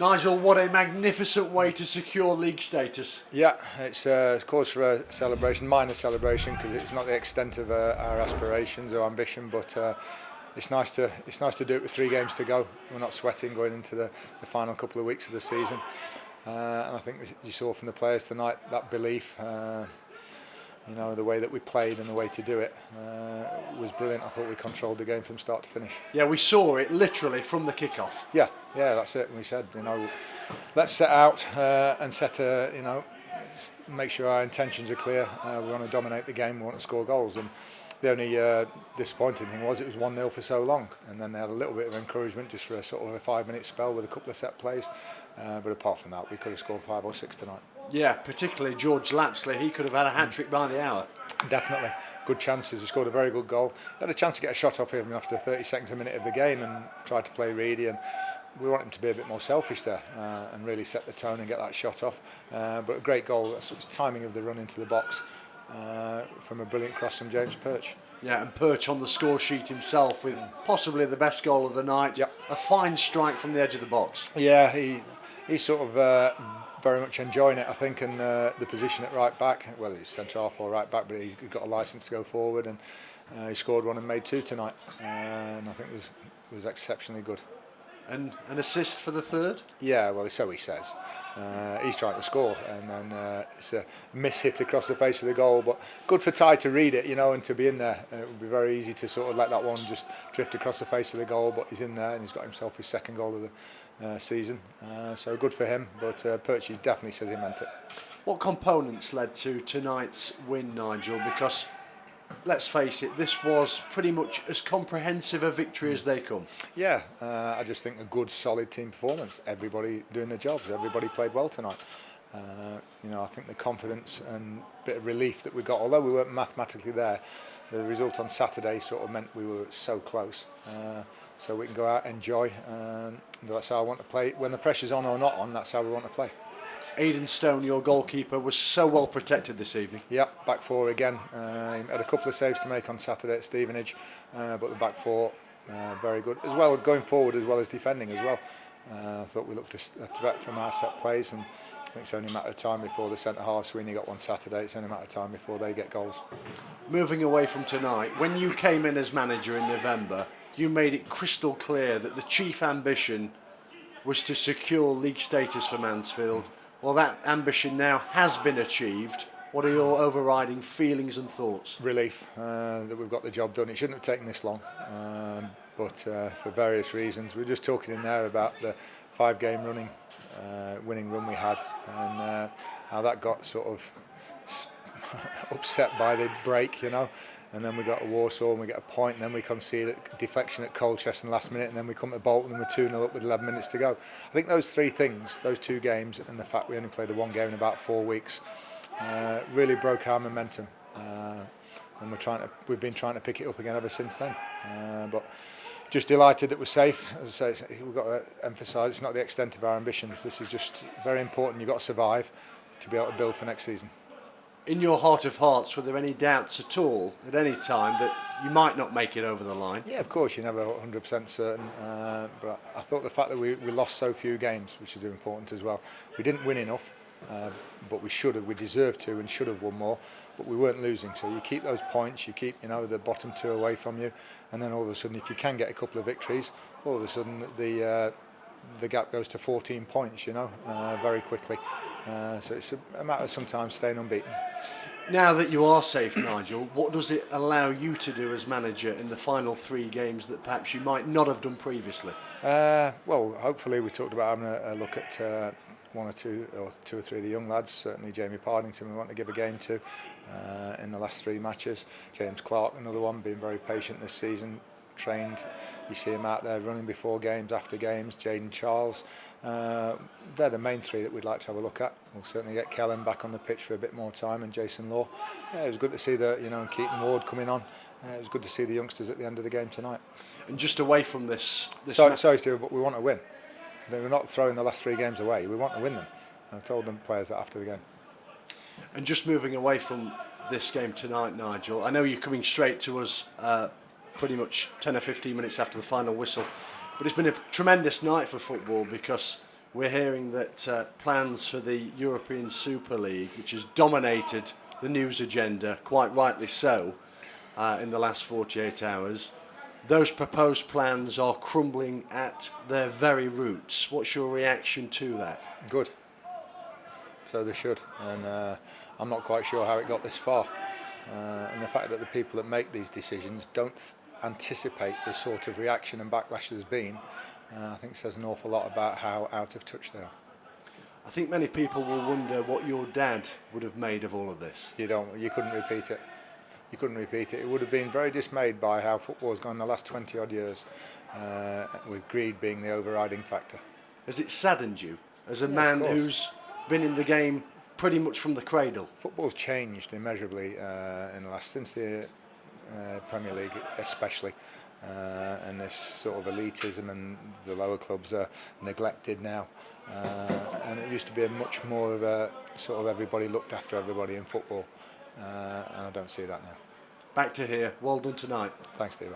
Nigel, what a magnificent way to secure league status. Yeah, it's cause for a celebration, minor celebration, because it's not the extent of our aspirations or ambition, but it's nice to do it with 3 games to go. We're not sweating going into the final couple of weeks of the season, and I think you saw from the players tonight that belief. The way that we played and the way to do it was brilliant. I thought we controlled the game from start to finish. Yeah, we saw it literally from the kick-off. Yeah, that's it. We said, let's set out and make sure our intentions are clear. We want to dominate the game. We want to score goals. And the only disappointing thing was it was 1-0 for so long, and then they had a little bit of encouragement just for a sort of a 5-minute spell with a couple of set plays. But apart from that, we could have scored 5 or 6 tonight. Yeah, particularly George Lapsley. He could have had a hat-trick by the hour. Definitely. Good chances. He scored a very good goal. Had a chance to get a shot off him after 30 seconds a minute of the game and tried to play Reedy, and we want him to be a bit more selfish there and really set the tone and get that shot off. But a great goal. That's timing of the run into the box from a brilliant cross from James Perch. Yeah, and Perch on the score sheet himself with possibly the best goal of the night. Yep. A fine strike from the edge of the box. Yeah, he's sort of very much enjoying it, I think, and the position at right back, whether he's centre half or right back, but he's got a licence to go forward, and he scored 1 and made 2 tonight, and I think was exceptionally good. And an assist for the 3rd? Yeah, well, so he says. He's trying to score, and then it's a miss hit across the face of the goal, but good for Ty to read it, and to be in there. It would be very easy to sort of let that one just drift across the face of the goal, but he's in there and he's got himself his 2nd goal of the season, so good for him. But Perchy definitely says he meant it. What components led to tonight's win, Nigel? Because let's face it, this was pretty much as comprehensive a victory as they come. Yeah, I just think a good, solid team performance. Everybody doing their jobs. Everybody played well tonight. I think the confidence and bit of relief that we got, although we weren't mathematically there, the result on Saturday sort of meant we were so close. So we can go out, enjoy, and that's how I want to play. When the pressure's on or not on, that's how we want to play. Aidan Stone, your goalkeeper, was so well protected this evening. Yep, back 4 again. He had a couple of saves to make on Saturday at Stevenage, but the back 4, very good. As well, going forward as well as defending as well. I thought we looked a threat from our set plays, and I think it's only a matter of time before the centre-half, Sweeney got one Saturday, it's only a matter of time before they get goals. Moving away from tonight, when you came in as manager in November, you made it crystal clear that the chief ambition was to secure league status for Mansfield. Well, that ambition now has been achieved. What are your overriding feelings and thoughts? Relief that we've got the job done. It shouldn't have taken this long, but for various reasons. We were just talking in there about the 5-game winning run we had, and how that got sort of upset by the break, and then we got to Warsaw and we get a point, and then we concede a deflection at Colchester in the last minute, and then we come to Bolton and we're 2-0 up with 11 minutes to go. I think those 3 things, those 2 games, and the fact we only played the 1 game in about 4 weeks, really broke our momentum, and we've been trying to pick it up again ever since then. But just delighted that we're safe. As I say, we've got to emphasise it's not the extent of our ambitions. This is just very important. You've got to survive to be able to build for next season. In your heart of hearts, were there any doubts at all at any time that you might not make it over the line? Yeah, of course, you're never 100% certain, but I thought the fact that we lost so few games, which is important as well. We didn't win enough, but we should have, we deserved to and should have won more, but we weren't losing. So you keep those points, you keep the bottom 2 away from you, and then all of a sudden, if you can get a couple of victories, all of a sudden the gap goes to 14 points, very quickly. So it's a matter of sometimes staying unbeaten. Now that you are safe, Nigel, what does it allow you to do as manager in the final 3 games that perhaps you might not have done previously? Well, hopefully we talked about having a look at 1 or 2 or 2 or 3 of the young lads. Certainly Jamie Pardington we want to give a game to in the last 3 matches. James Clough, another one, being very patient this season. Trained, you see him out there running before games, after games. Jaden Charles, they're the main 3 that we'd like to have a look at. We'll certainly get Kellen back on the pitch for a bit more time, and Jason Law. Yeah, it was good to see and Keaton Ward coming on. It was good to see the youngsters at the end of the game tonight. And just away from this sorry, Steve, but we want to win. We're not throwing the last 3 games away. We want to win them. I told the players that after the game. And just moving away from this game tonight, Nigel, I know you're coming straight to us pretty much 10 or 15 minutes after the final whistle, but it's been a tremendous night for football because we're hearing that plans for the European Super League, which has dominated the news agenda, quite rightly so, in the last 48 hours, those proposed plans are crumbling at their very roots. What's your reaction to that? Good. So they should, and I'm not quite sure how it got this far. And the fact that the people that make these decisions don't anticipate the sort of reaction and backlash there's been, I think says an awful lot about how out of touch they are. I think many people will wonder what your dad would have made of all of this. You couldn't repeat it. You couldn't repeat it. It would have been very dismayed by how football's gone the last 20 odd years, with greed being the overriding factor. Has it saddened you as a man who's been in the game pretty much from the cradle? Football's changed immeasurably in the last, since the Premier League especially, and this sort of elitism, and the lower clubs are neglected now, and it used to be a much more of a sort of everybody looked after everybody in football, and I don't see that now. Back to here. Well done tonight. Thanks, Steve.